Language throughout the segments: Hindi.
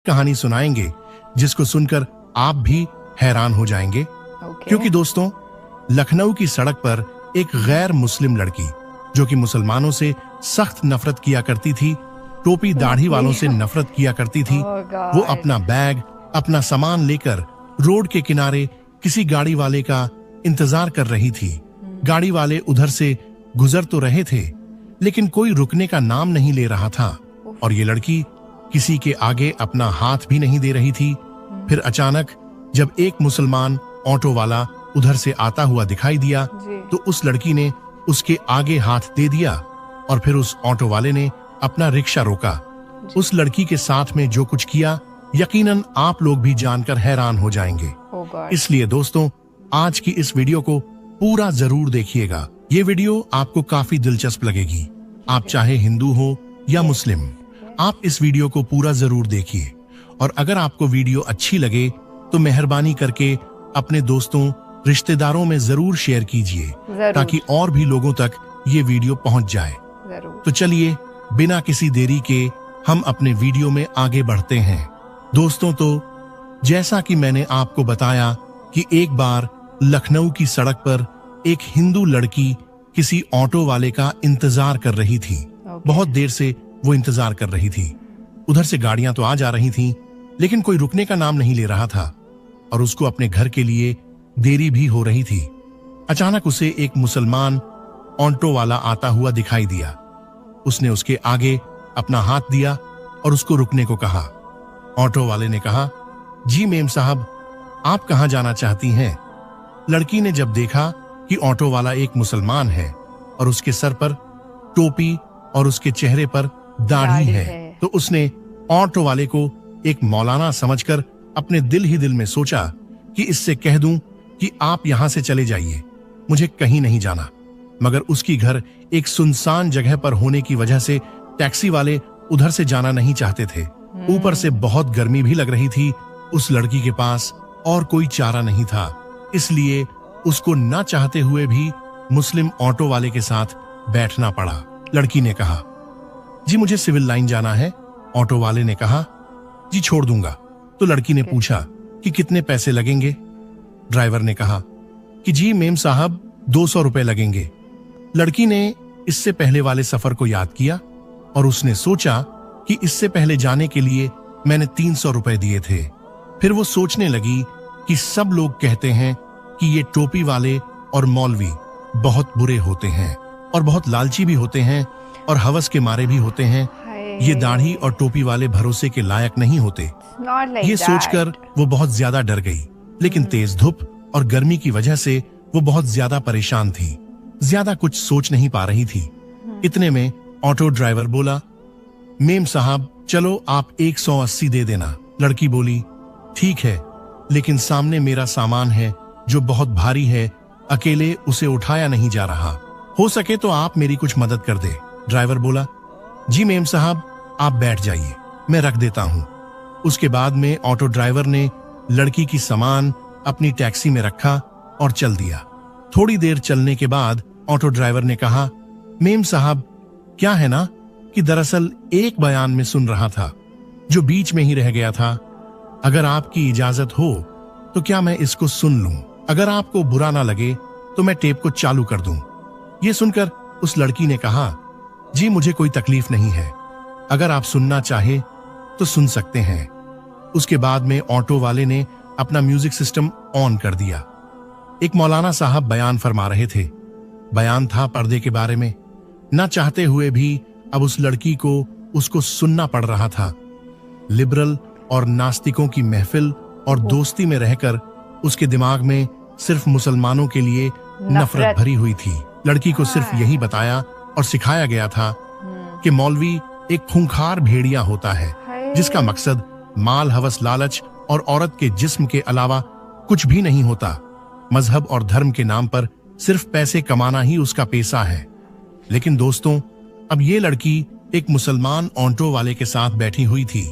कहानी सुनाएंगे जिसको सुनकर आप भी हैरान हो जाएंगे। क्योंकि दोस्तों, लखनऊ की सड़क पर एक गैर मुस्लिम लड़की जो कि मुसलमानों से सख्त नफरत किया करती थी, टोपी दाढ़ी वालों से नफरत किया करती थी, वो अपना बैग, अपना सामान लेकर रोड के किनारे किसी गाड़ी वाले का इंतजार कर रही थी। गाड़ी वाले उधर से गुजर तो रहे थे, लेकिन कोई रुकने का नाम नहीं ले रहा था और ये लड़की किसी के आगे अपना हाथ भी नहीं दे रही थी। फिर अचानक जब एक मुसलमान ऑटो वाला उधर से आता हुआ दिखाई दिया तो उस लड़की ने उसके आगे हाथ दे दिया और फिर उस ऑटो वाले ने अपना रिक्शा रोका। उस लड़की के साथ में जो कुछ किया, यकीनन आप लोग भी जानकर हैरान हो जाएंगे। इसलिए दोस्तों, आज की इस वीडियो को पूरा जरूर देखिएगा। ये वीडियो आपको काफी दिलचस्प लगेगी। आप चाहे हिंदू हो या मुस्लिम, आप इस वीडियो को पूरा जरूर देखिए। और अगर आपको वीडियो अच्छी लगे तो मेहरबानी करके अपने दोस्तों, रिश्तेदारों में जरूर शेयर कीजिए ताकि और भी लोगों तक ये वीडियो पहुंच जाए। तो चलिए बिना किसी देरी के हम अपने वीडियो में आगे बढ़ते हैं। दोस्तों, तो जैसा कि मैंने आपको बताया कि एक बार लखनऊ की सड़क पर एक हिंदू लड़की किसी ऑटो वाले का इंतजार कर रही थी। बहुत देर से वो इंतजार कर रही थी। उधर से गाड़ियां तो आ जा रही थीं, लेकिन कोई रुकने का नाम नहीं ले रहा था और उसको अपने घर के लिए देरी भी हो रही थी। अचानक उसे एक मुसलमान ऑटो वाला आता हुआ दिखाई दिया। उसने उसके आगे अपना हाथ दिया और उसको रुकने को कहा। ऑटो वाले ने कहा, जी मेम साहब, आप कहां जाना चाहती हैं? लड़की ने जब देखा कि ऑटो वाला एक मुसलमान है और उसके सर पर टोपी और उसके चेहरे पर दाढ़ी है, तो उसने ऑटो वाले को एक मौलाना समझकर अपने दिल ही दिल में सोचा कि इससे कह दूं कि आप यहां से चले जाइए, मुझे कहीं नहीं जाना। मगर उसकी घर एक सुनसान जगह पर होने की वजह से टैक्सी वाले उधर से जाना नहीं चाहते थे। ऊपर से बहुत गर्मी भी लग रही थी। उस लड़की के पास और कोई चारा नहीं था, इसलिए उसको ना चाहते हुए भी मुस्लिम ऑटो वाले के साथ बैठना पड़ा। लड़की ने कहा, जी मुझे सिविल लाइन जाना है। ऑटो वाले ने कहा, जी छोड़ दूंगा। तो लड़की ने पूछा कि कितने पैसे लगेंगे? ड्राइवर ने कहा कि जी मेम साहब 200 रुपए लगेंगे। लड़की ने इससे पहले वाले सफर को याद किया और उसने सोचा कि इससे पहले जाने के लिए मैंने 300 रुपए दिए थे। फिर वो सोचने लगी कि सब लोग कहते हैं कि ये टोपी वाले और मौलवी बहुत बुरे होते हैं और बहुत लालची भी होते हैं और हवस के मारे भी होते हैं। ये दाढ़ी और टोपी वाले भरोसे के लायक नहीं होते। ये सोचकर वो बहुत ज्यादा डर गई, लेकिन तेज धूप और गर्मी की वजह से वो बहुत ज्यादा परेशान थी, ज्यादा कुछ सोच नहीं पा रही थी। इतने में ऑटो ड्राइवर बोला, मेम साहब चलो आप 180 दे देना। लड़की बोली, ठीक है, लेकिन सामने मेरा सामान है जो बहुत भारी है, अकेले उसे उठाया नहीं जा रहा, हो सके तो आप मेरी कुछ मदद कर दे। ड्राइवर बोला, जी मेम साहब आप बैठ जाइए, मैं रख देता हूं। उसके बाद में ऑटो ड्राइवर ने लड़की की सामान अपनी टैक्सी में रखा और चल दिया। थोड़ी देर चलने के बाद ऑटो ड्राइवर ने कहा, मेम साहब क्या है ना कि दरअसल एक बयान में सुन रहा था जो बीच में ही रह गया था। अगर आपकी इजाजत हो तो क्या मैं इसको सुन लूं? अगर आपको बुरा ना लगे तो मैं टेप को चालू कर दूं। ये सुनकर उस लड़की ने कहा, जी मुझे कोई तकलीफ नहीं है, अगर आप सुनना चाहे तो सुन सकते हैं। उसके बाद में ऑटो वाले ने अपना म्यूजिक सिस्टम ऑन कर दिया। एक मौलाना साहब बयान फरमा रहे थे। बयान था पर्दे के बारे में। ना चाहते हुए भी अब उस लड़की को उसको सुनना पड़ रहा था। लिबरल और नास्तिकों की महफिल और दोस्ती में रहकर उसके दिमाग में सिर्फ मुसलमानों के लिए नफरत भरी हुई थी। लड़की को सिर्फ यही बताया और सिखाया गया था कि मौलवी एक खूंखार भेड़िया होता है जिसका मकसद माल, हवस, लालच और औरत के जिस्म के अलावा कुछ भी नहीं होता। मजहब और धर्म के नाम पर सिर्फ पैसे कमाना ही उसका पेशा है। लेकिन दोस्तों, अब ये लड़की एक मुसलमान ऑटो वाले के साथ बैठी हुई थी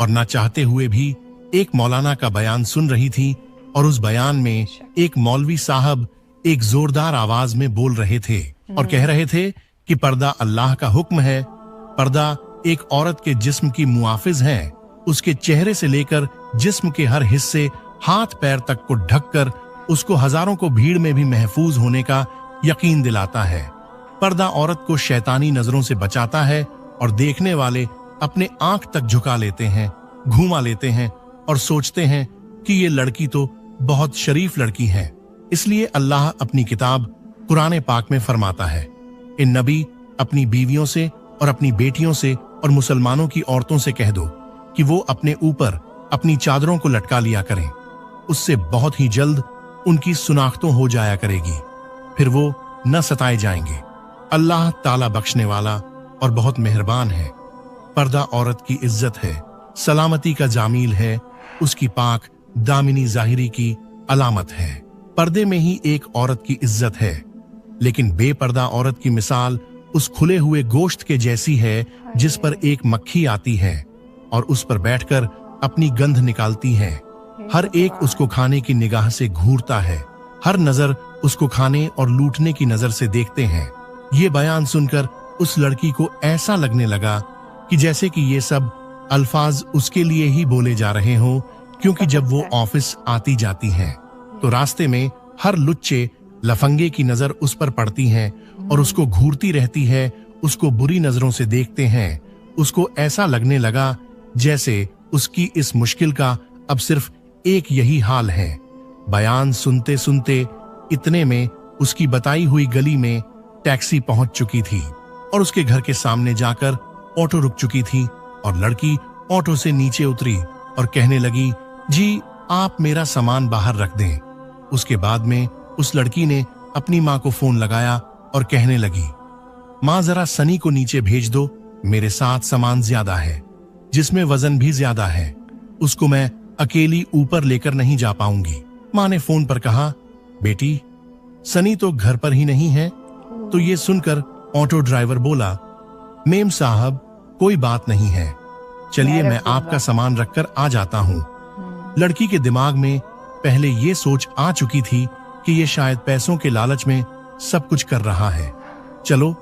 और ना चाहते हुए भी एक मौलाना का बयान सुन रही थी और उस बयान में एक मौलवी साहब एक जोरदार आवाज में बोल रहे थे और कह रहे थे कि पर्दा अल्लाह का हुक्म है, पर्दा एक औरत के जिस्म की मुआफिज है, उसके चेहरे से लेकर जिस्म के हर हिस्से हाथ पैर तक को ढककर उसको हजारों को भीड़ में भी महफूज होने का यकीन दिलाता है। पर्दा औरत को शैतानी नजरों से बचाता है और देखने वाले अपने आंख तक झुका लेते हैं, घूमा लेते हैं और सोचते हैं कि ये लड़की तो बहुत शरीफ लड़की है। इसलिए अल्लाह अपनी किताब कुरान पाक में फरमाता है, इन नबी अपनी बीवियों से और अपनी बेटियों से और मुसलमानों की औरतों से कह दो कि वो अपने ऊपर अपनी चादरों को लटका लिया करें, उससे बहुत ही जल्द उनकी सुनाख्तों हो जाया करेगी, फिर वो न सताए जाएंगे। अल्लाह ताला बख्शने वाला और बहुत मेहरबान है। पर्दा औरत की इज्जत है, सलामती का जामील है, उसकी पाक दामिनी जाहिरी की अलामत है। पर्दे में ही एक औरत की इज्जत है, लेकिन बेपर्दा औरत की मिसाल उस खुले हुए गोश्त के जैसी है जिस पर एक मक्खी आती है और उस पर बैठकर अपनी गंध निकालती है। हर एक उसको खाने की निगाह से घूरता है, हर नजर उसको खाने और लूटने की नजर से देखते हैं। ये बयान सुनकर उस लड़की को ऐसा लगने लगा कि जैसे कि ये सब अल्फाज उसके लिए ही बोले जा रहे हों, क्योंकि जब वो ऑफिस आती जाती है तो रास्ते में हर लुच्चे लफंगे की नजर उस पर पड़ती है और उसको घूरती रहती है, उसको बुरी नजरों से देखते हैं। उसको ऐसा लगने लगा जैसे उसकी इस मुश्किल का अब सिर्फ एक यही हाल है। बयान सुनते सुनते इतने में उसकी बताई हुई गली में टैक्सी पहुंच चुकी थी और उसके घर के सामने जाकर ऑटो रुक चुकी थी और लड़की ऑटो से नीचे उतरी और कहने लगी, जी आप मेरा सामान बाहर रख दें। उसके बाद में उस लड़की ने अपनी माँ को फोन लगाया और कहने लगी, माँ जरा सनी को नीचे भेज दो, मेरे साथ सामान ज्यादा है जिसमें वजन भी ज्यादा है, उसको मैं अकेली ऊपर लेकर नहीं जा पाऊंगी। माँ ने फोन पर कहा, बेटी सनी तो घर पर ही नहीं है। तो ये सुनकर ऑटो ड्राइवर बोला, मेम साहब कोई बात नहीं है, चलिए मैं आपका सामान रखकर आ जाता हूँ। लड़की के दिमाग में पहले ये सोच आ चुकी थी कि ये शायद पैसों के लालच में सब कुछ कर रहा है, चलो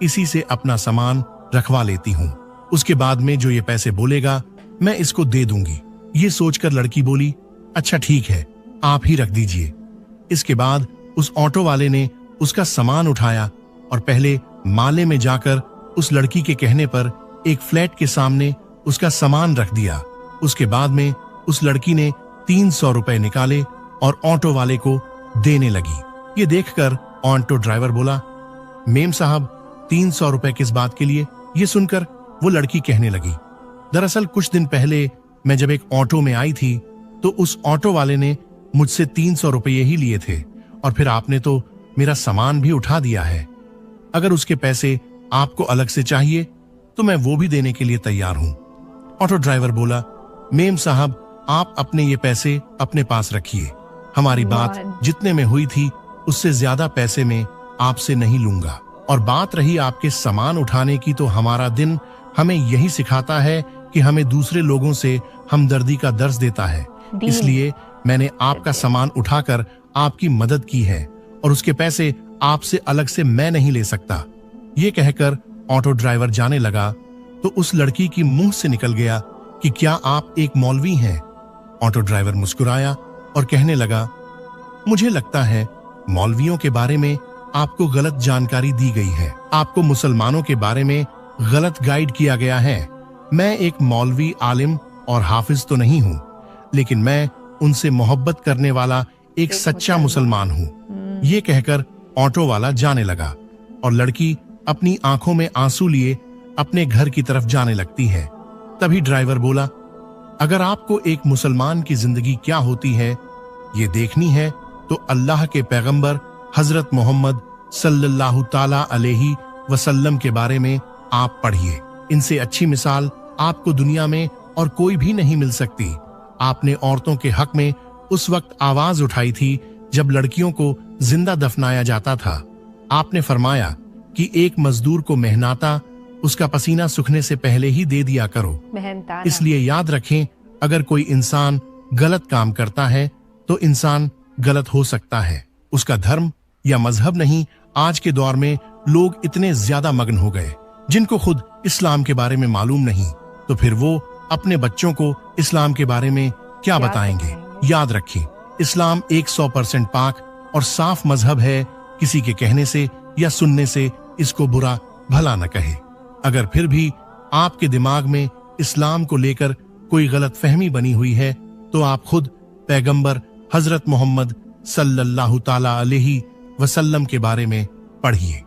इसी से अपना सामान रखवा लेती हूँ, उसके बाद में जो ये पैसे बोलेगा मैं इसको दे दूंगी। ये सोचकर लड़की बोली, अच्छा ठीक है आप ही रख दीजिए। इसके बाद उस ऑटो वाले ने उसका सामान उठाया और पहले माले में जाकर उस लड़की के कहने पर एक फ्लैट के सामने उसका सामान रख दिया। उसके बाद में उस लड़की ने 300 रुपए निकाले और ऑटो वाले को देने लगी। ये देखकर ऑटो ड्राइवर बोला, मेम साहब 300 रुपए किस बात के लिए? ये सुनकर वो लड़की कहने लगी, दरअसल कुछ दिन पहले मैं जब एक ऑटो में आई थी तो उस ऑटो वाले ने मुझसे 300 रुपये ही लिए थे और फिर आपने तो मेरा सामान भी उठा दिया है। अगर उसके पैसे आपको अलग से चाहिए तो मैं वो भी देने के लिए तैयार हूं। ऑटो ड्राइवर बोला, मेम साहब आप अपने ये पैसे अपने पास रखिए, हमारी बात जितने में हुई थी उससे ज्यादा पैसे में आपसे नहीं लूंगा। और बात रही आपके सामान उठाने की, तो हमारा दिन हमें यही सिखाता है कि हमें दूसरे लोगों से हमदर्दी का दर्स देता है, इसलिए मैंने आपका सामान उठाकर आपकी मदद की है और उसके पैसे आपसे अलग से मैं नहीं ले सकता। ये कहकर ऑटो ड्राइवर जाने लगा तो उस लड़की की मुंह से निकल गया कि क्या आप एक मौलवी हैं? ऑटो ड्राइवर मुस्कुराया और कहने लगा, मुझे लगता है मौलवियों के बारे में आपको गलत जानकारी दी गई है, आपको मुसलमानों के बारे में गलत गाइड किया गया है। मैं एक मौलवी, आलिम और हाफिज तो नहीं हूँ, लेकिन मैं उनसे मोहब्बत करने वाला एक सच्चा मुसलमान हूँ। ये कहकर ऑटो वाला जाने लगा और लड़की अपनी आंखों में आंसू लिए अपने घर की तरफ जाने लगती है। तभी ड्राइवर बोला, अगर आपको एक मुसलमान की जिंदगी क्या होती है ये देखनी है तो अल्लाह के पैगंबर हजरत मोहम्मद सल्लल्लाहु ताला अलैहि वसल्लम के बारे में आप पढ़िए। इनसे अच्छी मिसाल आपको दुनिया में और कोई भी नहीं मिल सकती। आपने औरतों के हक में उस वक्त आवाज उठाई थी जब लड़कियों को जिंदा दफनाया जाता था। आपने फरमाया कि एक मजदूर को मेहनता उसका पसीना सूखने से पहले ही दे दिया करो। इसलिए याद रखें, अगर कोई इंसान गलत काम करता है तो इंसान गलत हो सकता है, उसका धर्म या मजहब नहीं। आज के दौर में लोग इतने ज्यादा मग्न हो गए जिनको खुद इस्लाम के बारे में मालूम नहीं, तो फिर वो अपने बच्चों को इस्लाम के बारे में क्या बताएंगे। याद रखें, इस्लाम 100% पाक और साफ मजहब है। किसी के कहने से या सुनने से इसको बुरा भला न कहे। अगर फिर भी आपके दिमाग में इस्लाम को लेकर कोई गलत फहमी बनी हुई है, तो आप खुद पैगंबर हजरत मोहम्मद सल्लल्लाहु ताला अलैहि वसल्लम के बारे में पढ़िए।